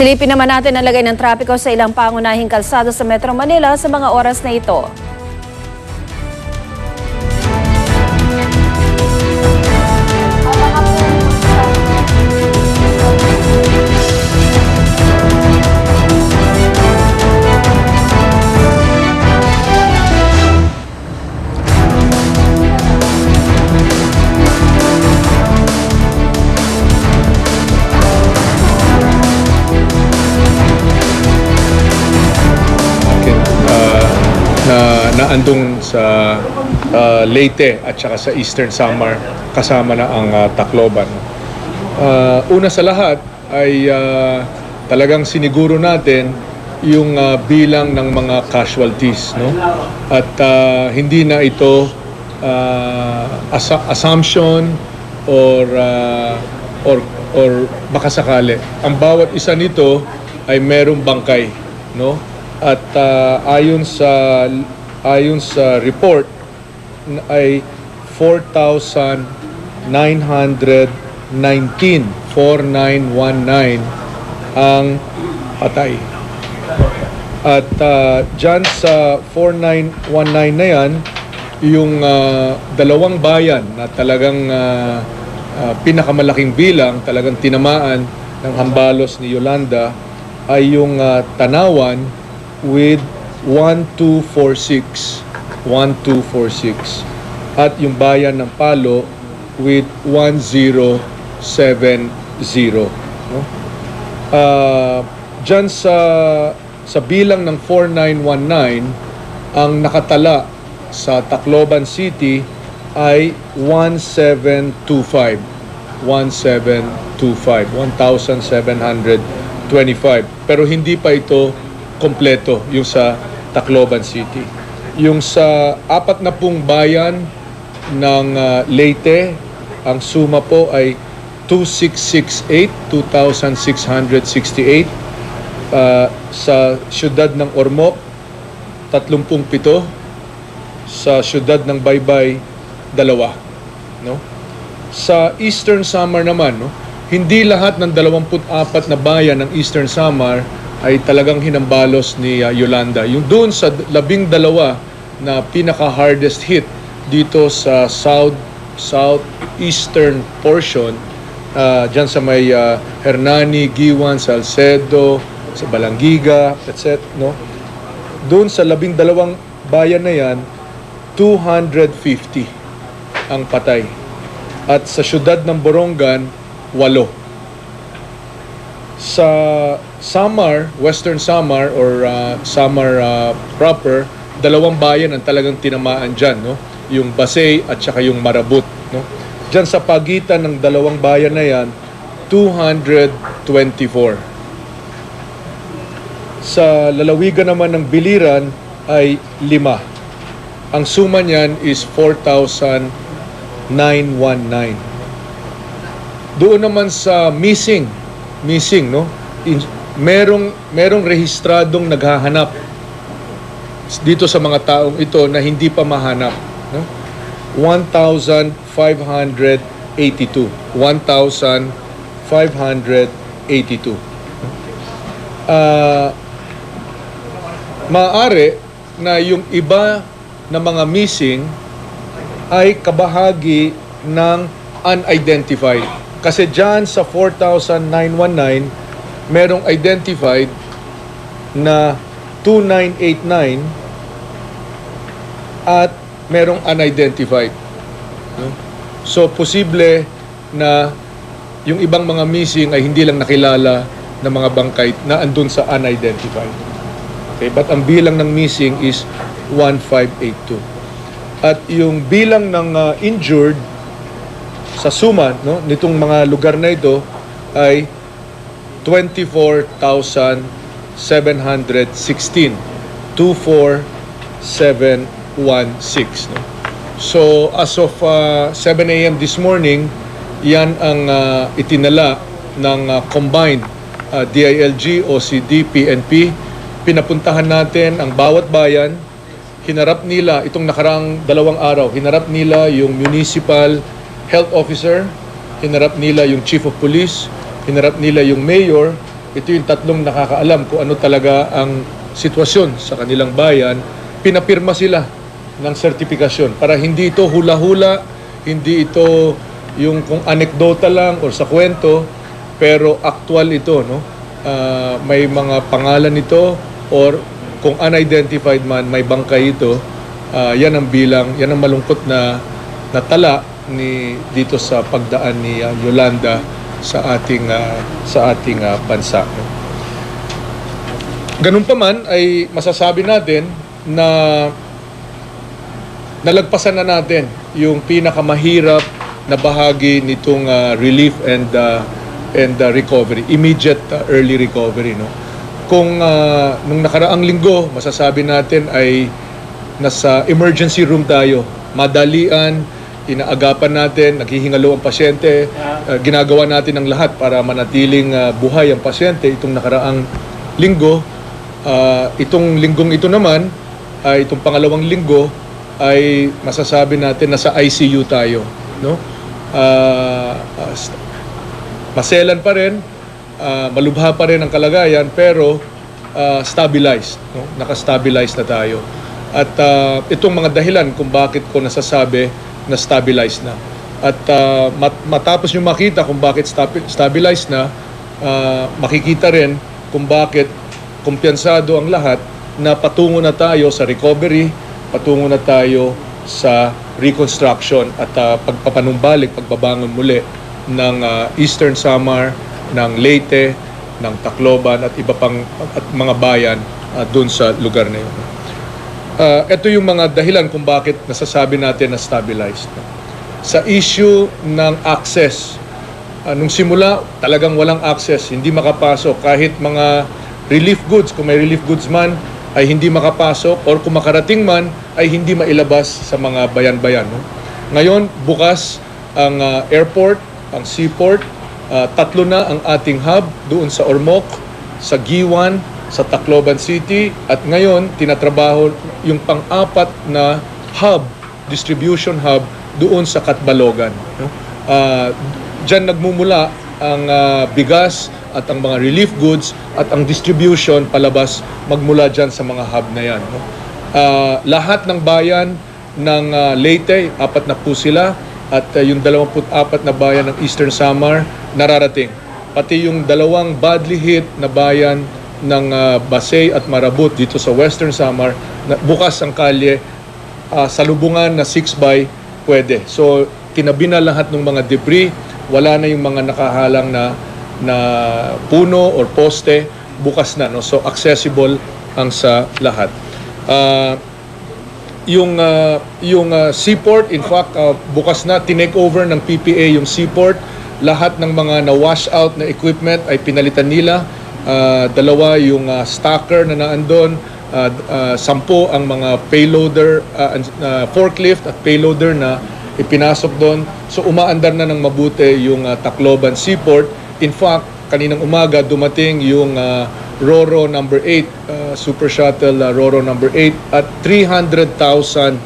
Silipin naman natin ang lagay ng trapiko sa ilang pangunahing kalsada sa Metro Manila sa mga oras na ito. Naandong sa Leyte at saka sa Eastern Samar kasama na ang Tacloban. Una sa lahat ay talagang siniguro natin yung bilang ng mga casualties, no? At hindi na ito assumption or baka sakali. Ang bawat isa nito ay merong bangkay, no? At ayon sa report ay 4,919 ang patay. At dyan sa 4,919 na yan, yung dalawang bayan na talagang pinakamalaking bilang, talagang tinamaan ng hambalos ni Yolanda ay yung Tanawan with 1246 at yung bayan ng Palo with 1070, no? Diyan sa bilang ng 4919 ang nakatala sa Tacloban City ay 1725 pero hindi pa ito kompleto yung sa Tacloban City. Yung sa 40 bayan ng Leyte, ang suma po ay 2,668. Sa siyudad ng Ormoc, 37. Sa siyudad ng Baybay, 2. No? Sa Eastern Samar naman, no? Hindi lahat ng 24 na bayan ng Eastern Samar ay talagang hinambalos ni Yolanda. Yung doon sa 12 na pinaka-hardest hit dito sa southeastern portion, dyan sa may Hernani, Giwan, Salcedo, sa Balangiga, etc. No? Doon sa 12 bayan na yan, 250 ang patay. At sa syudad ng Borongan, 8. Sa Samar, Western Samar or Samar proper, 2 bayan ang talagang tinamaan dyan, no? Yung Basay at saka yung Marabut, no? Dyan sa pagitan ng 2 bayan na yan, 224. Sa lalawigan naman ng Biliran ay 5. Ang suma niyan is 4,919. Doon naman sa missing, no? Merong rehistradong naghahanap dito sa mga taong ito na hindi pa mahanap, no? 1,582. Maaari na yung iba na mga missing ay kabahagi ng unidentified. Kasi dyan sa 4,919, merong identified na 2,989 at merong unidentified. So, posible na yung ibang mga missing ay hindi lang nakilala ng mga bangkay na andun sa unidentified. Okay? But ang bilang ng missing is 1,582. At yung bilang ng injured sa suma, no, nitong mga lugar na ito ay 24,716. 24,716. No? So, as of 7 a.m. this morning, yan ang itinala ng combined DILG, OCD, PNP. Pinapuntahan natin ang bawat bayan. Hinarap nila, itong nakaraang 2 araw, hinarap nila yung municipal health officer, hinarap nila yung chief of police, hinarap nila yung mayor, ito yung tatlong nakakaalam kung ano talaga ang sitwasyon sa kanilang bayan, pinapirma sila ng sertifikasyon para hindi ito hula-hula, hindi ito yung kung anekdota lang o sa kwento, pero actual ito, no? May mga pangalan ito or kung unidentified man, may bangkay ito. Yan ang bilang, yan ang malungkot na tala dito sa pagdaan ni Yolanda sa ating bansa. Ganun pa man ay masasabi natin na nalagpasan na natin yung pinakamahirap na bahagi nitong relief and recovery, immediate early recovery, no. Kung nung nakaraang linggo masasabi natin ay nasa emergency room tayo, madalian, inaagapan natin, naghihingalo ang pasyente, ginagawa natin ang lahat para manatiling buhay ang pasyente. Itong nakaraang linggo, itong linggong ito naman, ay itong pangalawang linggo, ay masasabi natin nasa ICU tayo, no? Maselan pa rin, malubha pa rin ang kalagayan, pero stabilized, no? Naka-stabilize na tayo. At itong mga dahilan kung bakit ko nasasabi na stabilize na. At matapos nyo makita kung bakit stabilize na, makikita rin kung bakit kumpiyansado ang lahat na patungo na tayo sa recovery, patungo na tayo sa reconstruction at pagpapanumbalik, pagbabangon muli ng Eastern Samar, ng Leyte, ng Tacloban at iba pang at mga bayan doon sa lugar na yun. Ito yung mga dahilan kung bakit nasasabi natin na stabilized. Sa issue ng access, nung simula talagang walang access, hindi makapasok kahit mga relief goods, kung may relief goods man ay hindi makapasok or kung makarating man ay hindi mailabas sa mga bayan-bayan, no? Ngayon bukas ang airport, ang seaport, tatlo na ang ating hub doon sa Ormoc, sa Giwan, sa Tacloban City, at ngayon tinatrabaho yung pang-apat na hub, distribution hub doon sa Catbalogan, no? Diyan nagmumula ang bigas at ang mga relief goods at ang distribution palabas magmula diyan sa mga hub na yan, no? Lahat ng bayan ng Leyte, 4 na po sila, at yung 24 na bayan ng Eastern Samar nararating. Pati yung 2 badly hit na bayan ng Basay at Marabut dito sa Western Samar, bukas ang kalye, salubungan na 6x pwede. So tinabi na lahat ng mga debris, wala na yung mga nakahalang na puno or poste, bukas na, no? So accessible ang sa lahat. Yung seaport, in fact, bukas na, tinake over ng PPA yung seaport. Lahat ng mga na-wash out na equipment ay pinalitan nila. 2 yung stacker na naandun, 10 ang mga payloader, forklift at payloader na ipinasok doon. So umaandar na ng mabuti yung Tacloban Seaport. In fact, kaninang umaga dumating yung Roro number 8, Super Shuttle Roro number 8 at 300,000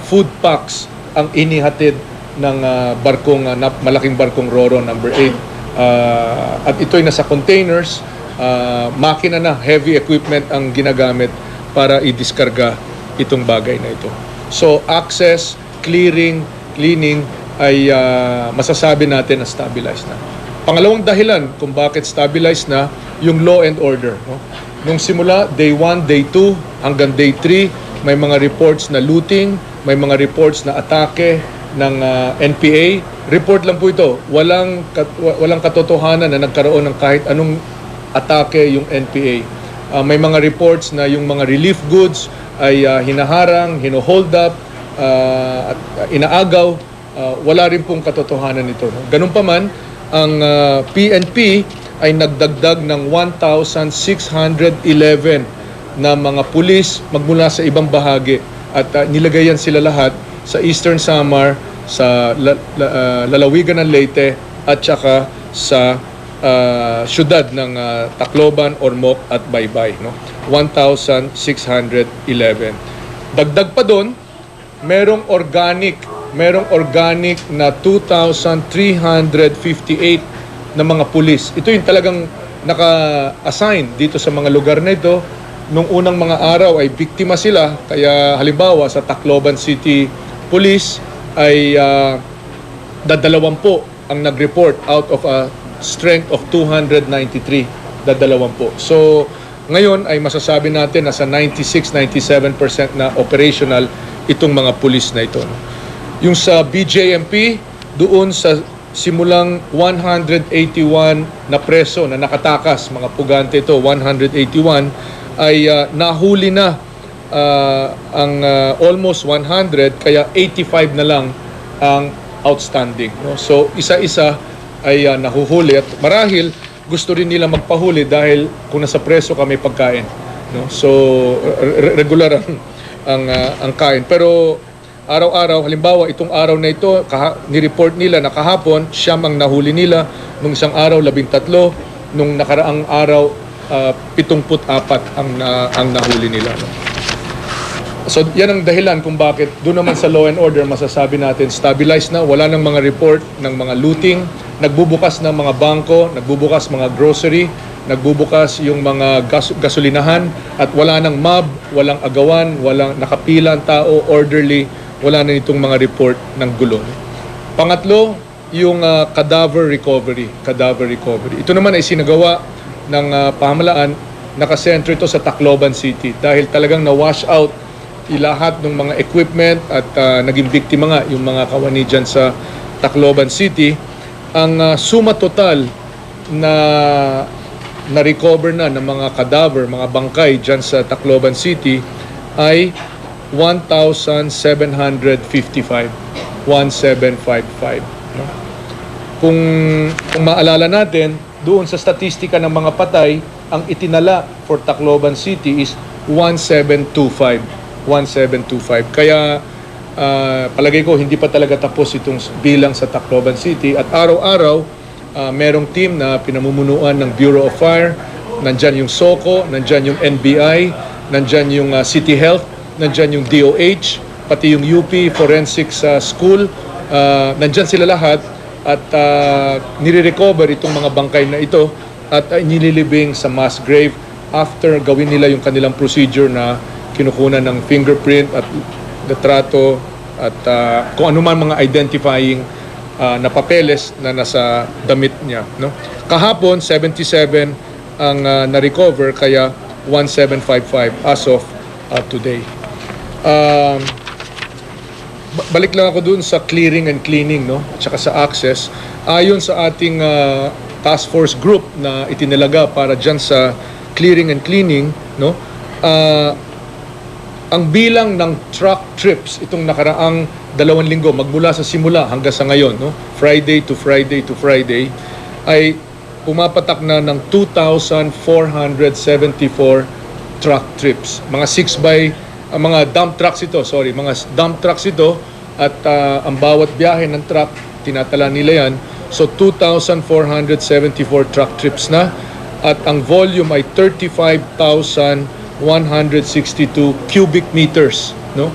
food packs ang inihatid ng malaking barkong Roro number 8. At ito'y nasa containers, makina na, heavy equipment ang ginagamit para i-diskarga itong bagay na ito. So access, cleaning ay masasabi natin na stabilized na. Pangalawang dahilan kung bakit stabilized na, yung law and order, no? Nung simula, day 1, day 2, hanggang day 3, may mga reports na looting, may mga reports na atake ng NPA. Report lang po ito. Walang katotohanan na nagkaroon ng kahit anong atake yung NPA. May mga reports na yung mga relief goods ay hinaharang, hino-hold up, at inaagaw. Wala rin pong katotohanan nito, no? Ganun pa man, ang PNP ay nagdagdag ng 1,611 na mga pulis magmula sa ibang bahagi at nilagay yan sila lahat sa Eastern Samar, sa lalawigan ng Leyte at saka sa syudad ng Tacloban, Ormoc at Baybay, no? 1,611. Dagdag pa doon, merong organic na 2,358 ng mga pulis. Ito yung talagang naka-assign dito sa mga lugar na ito. Nung unang mga araw ay biktima sila, kaya halimbawa sa Tacloban City Police ay dadalawampu ang nag-report out of a strength of 293, dadalawampu. So ngayon ay masasabi natin na sa 96-97% na operational itong mga pulis na ito. Yung sa BJMP, doon sa simulang 181 na preso na nakatakas, mga pugante ito, 181, ay nahuli na ang almost 100, kaya 85 na lang ang outstanding. No? So isa-isa ay nahuhuli at marahil gusto rin nila magpahuli dahil kung nasa preso kami pagkain. No? So regular ang kain. Pero araw-araw, halimbawa itong araw na ito, ni-report nila na kahapon, siyam ang nahuli nila, nung isang araw 13, nung nakaraang araw 74 ang nahuli nila. No? So yan ang dahilan kung bakit doon naman sa law and order masasabi natin stabilized na, wala nang mga report ng mga looting, nagbubukas ng mga bangko, nagbubukas mga grocery, nagbubukas yung mga gasolinahan at wala nang mob, walang agawan, walang nakapila ang tao, orderly, wala na itong mga report ng gulo. Pangatlo, yung cadaver recovery. Ito naman ay sinagawa ng pamahalaan, nakasentro ito sa Tacloban City dahil talagang na-wash out lahat ng mga equipment at naging biktima nga yung mga kawani dyan sa Tacloban City. Ang suma total na recover na ng mga cadaver, mga bangkay dyan sa Tacloban City ay 1,755. 1,755. No? Kung maalala natin, doon sa statistika ng mga patay, ang itinala for Tacloban City is 1,725. 1,725. Kaya palagay ko hindi pa talaga tapos itong bilang sa Tacloban City at araw-araw merong team na pinamumunuan ng Bureau of Fire, nandyan yung SOCO, nandyan yung NBI, nandyan yung City Health, nandyan yung DOH, pati yung UP Forensics School, nandyan sila lahat at nire-recover itong mga bangkay na ito at nililibing sa mass grave after gawin nila yung kanilang procedure na kinukunan ng fingerprint at litrato at kung ano man mga identifying na papeles na nasa damit niya. No? Kahapon, 77 ang na-recover, kaya 1,755 as of today. Balik lang ako dun sa clearing and cleaning, no? At saka sa access. Ayon sa ating task force group na itinalaga para dyan sa clearing and cleaning, no? Ang bilang ng truck trips itong nakaraang 2 linggo magmula sa simula hanggang sa ngayon, no? Friday to Friday ay pumapatak na ng 2,474 truck trips. Mga 6x mga dump trucks ito, at ang bawat biyahe ng truck tinatala nila yan. So 2,474 truck trips na at ang volume ay 35,162 cubic meters, no?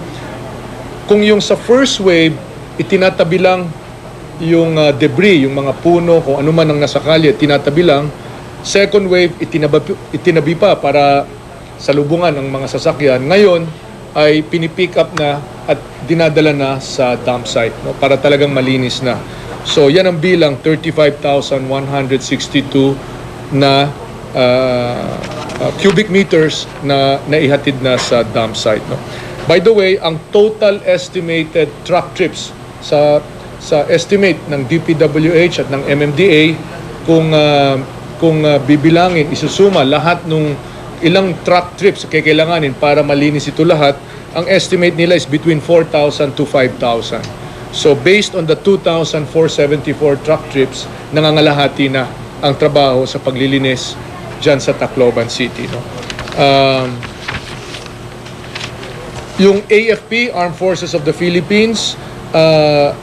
Kung yung sa first wave itinatabi lang yung debris, yung mga puno, kung ano man ang nasa kalye, tinatabi lang. Second wave itinabi pa para salubungan ang mga sasakyan. Ngayon ay pinipick up na at dinadala na sa dump site, no? Para talagang malinis na. So yan ang bilang 35,162 na cubic meters na naihatid na sa dump site, no? By the way, ang total estimated truck trips sa estimate ng DPWH at ng MMDA, kung bibilangin, isusuma lahat nung ilang truck trips kailanganin para malinis ito lahat, ang estimate nila is between 4,000 to 5,000. So based on the 2,474 truck trips, nangangalahati na ang trabaho sa paglilinis dyan sa Tacloban City, no? Yung AFP, Armed Forces of the Philippines,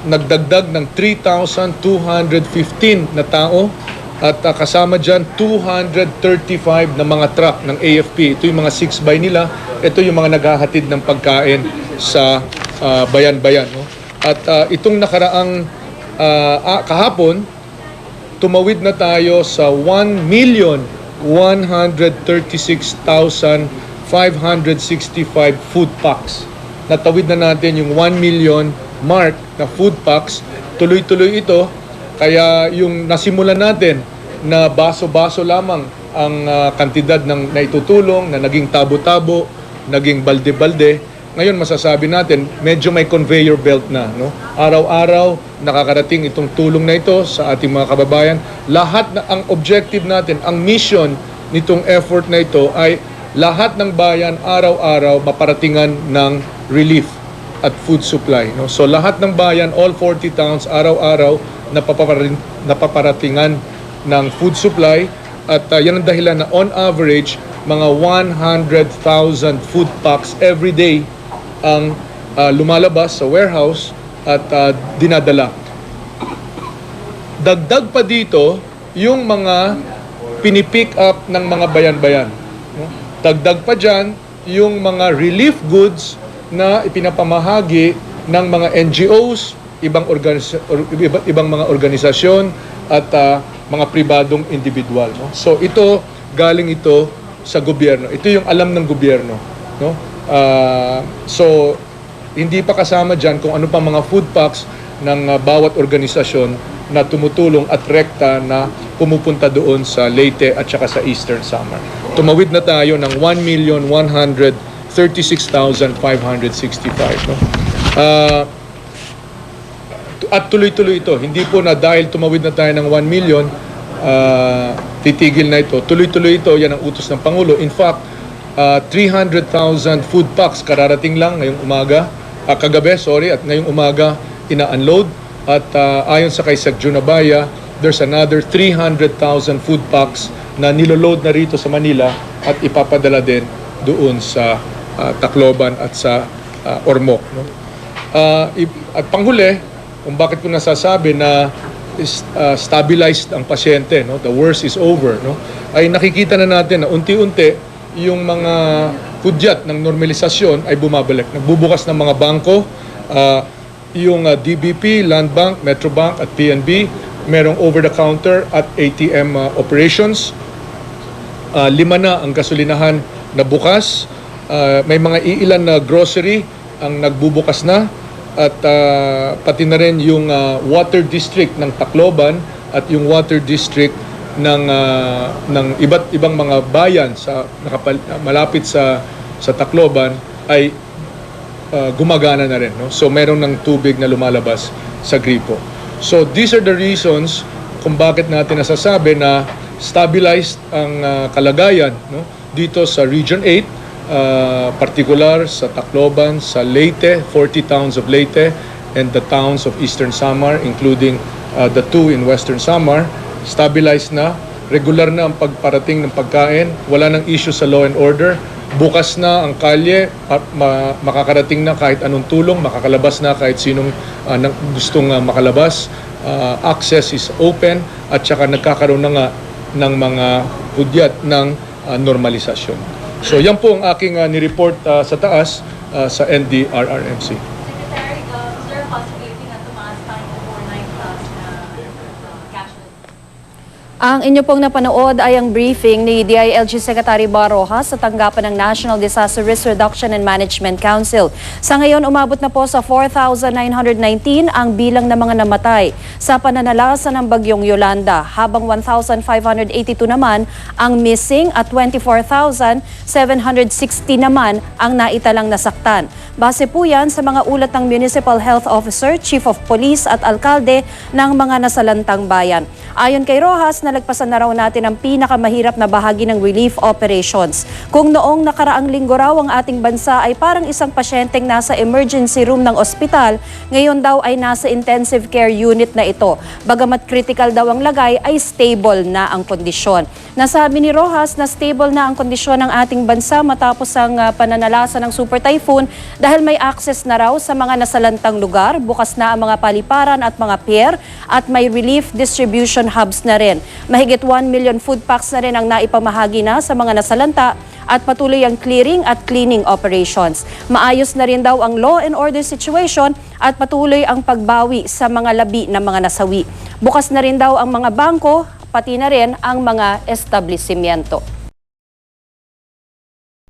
nagdagdag ng 3,215 na tao at kasama dyan 235 na mga truck ng AFP. Ito yung mga 6x nila. Ito yung mga naghahatid ng pagkain sa bayan-bayan, no? At itong nakaraang kahapon, tumawid na tayo sa 1,136,565 food packs. Natawid na natin yung 1 million mark na food packs. Tuloy-tuloy ito, kaya yung nasimulan natin na baso-baso lamang ang kantidad ng naitutulong, na naging tabo-tabo, naging balde-balde. Ngayon masasabi natin, medyo may conveyor belt na. No? Araw-araw, nakakarating itong tulong na ito sa ating mga kababayan. Lahat na ang objective natin, ang mission nitong effort na ito ay lahat ng bayan araw-araw maparatingan ng relief at food supply. No? So lahat ng bayan, all 40 towns, araw-araw napaparatingan ng food supply. At yan ang dahilan na on average, mga 100,000 food packs every day ang lumalabas sa warehouse at dinadala. Dagdag pa dito yung mga pinipick up ng mga bayan-bayan. No? Dagdag pa dyan yung mga relief goods na ipinapamahagi ng mga NGOs, ibang mga organisasyon at mga pribadong individual. No? So ito, galing ito sa gobyerno. Ito yung alam ng gobyerno. No? So hindi pa kasama dyan kung ano pa mga food packs ng bawat organisasyon na tumutulong at rekta na pumupunta doon sa Leyte at saka sa Eastern Samar. Tumawid na tayo ng 1,136,565. No? At tuloy-tuloy ito. Hindi po na dahil tumawid na tayo ng 1 million, titigil na ito. Tuloy-tuloy ito. Yan ang utos ng Pangulo. In fact, 300,000 food packs kararating lang ngayong umaga. Kagabi, at ngayong umaga ina-unload. At ayon sa kay Sec. Junabaya, there's another 300,000 food packs na niloload na rito sa Manila at ipapadala din doon sa Tacloban at sa Ormoc. No? At panghuli, kung bakit ko nasasabi na stabilized ang pasyente, no? The worst is over, no? Ay nakikita na natin na unti-unti yung mga hudyat ng normalisasyon ay bumabalik. Nagbubukas ng mga bangko, yung DBP, Land Bank, Metrobank at PNB, merong over-the-counter at ATM operations. 5 na ang gasolinahan na bukas. May mga iilan na grocery ang nagbubukas na. At pati na rin yung water district ng Tacloban at yung water district ng iba't ibang mga bayan sa malapit sa Tacloban ay gumagana na rin. No? So meron ng tubig na lumalabas sa gripo. So these are the reasons kung bakit natin nasasabi na stabilized ang kalagayan, no? Dito sa Region 8, particular sa Tacloban, sa Leyte, 40 towns of Leyte, and the towns of Eastern Samar, including the 2 in Western Samar. Stabilized na, regular na ang pagparating ng pagkain, wala nang issue sa law and order, bukas na ang kalye, makakarating na kahit anong tulong, makakalabas na kahit sinong gustong makalabas, access is open, at saka nagkakaroon na nga ng mga hudyat ng normalisasyon. So yan po ang aking nireport sa taas sa NDRRMC. Secretary, is there a possibility na tumaas pa yung overnight cashless? Ang inyo pong napanood ay ang briefing ni DILG Secretary Barojas sa tanggapan ng National Disaster Risk Reduction and Management Council. Sa ngayon, umabot na po sa 4,919 ang bilang ng mga namatay sa pananalasa ng bagyong Yolanda, habang 1,582 naman ang missing at 24,760 naman ang naitalang nasaktan. Base po yan sa mga ulat ng Municipal Health Officer, Chief of Police at Alkalde ng mga nasalantang bayan. Ayon kay Rojas, nalagpasan na raw natin ang pinakamahirap na bahagi ng relief operations. Kung noong nakaraang linggo raw ang ating bansa ay parang isang pasyenteng nasa emergency room ng ospital, ngayon daw ay nasa intensive care unit na ito. Bagamat critical daw ang lagay, ay stable na ang kondisyon. Nasabi ni Rojas na stable na ang kondisyon ng ating bansa matapos ang pananalasa ng Super Typhoon dahil may access na raw sa mga nasalantang lugar, bukas na ang mga paliparan at mga pier, at may relief distribution hubs na rin. Mahigit 1 million food packs na rin ang naipamahagi na sa mga nasalanta at patuloy ang clearing at cleaning operations. Maayos na rin daw ang law and order situation at patuloy ang pagbawi sa mga labi ng mga nasawi. Bukas na rin daw ang mga bangko, pati na rin ang mga establishmento.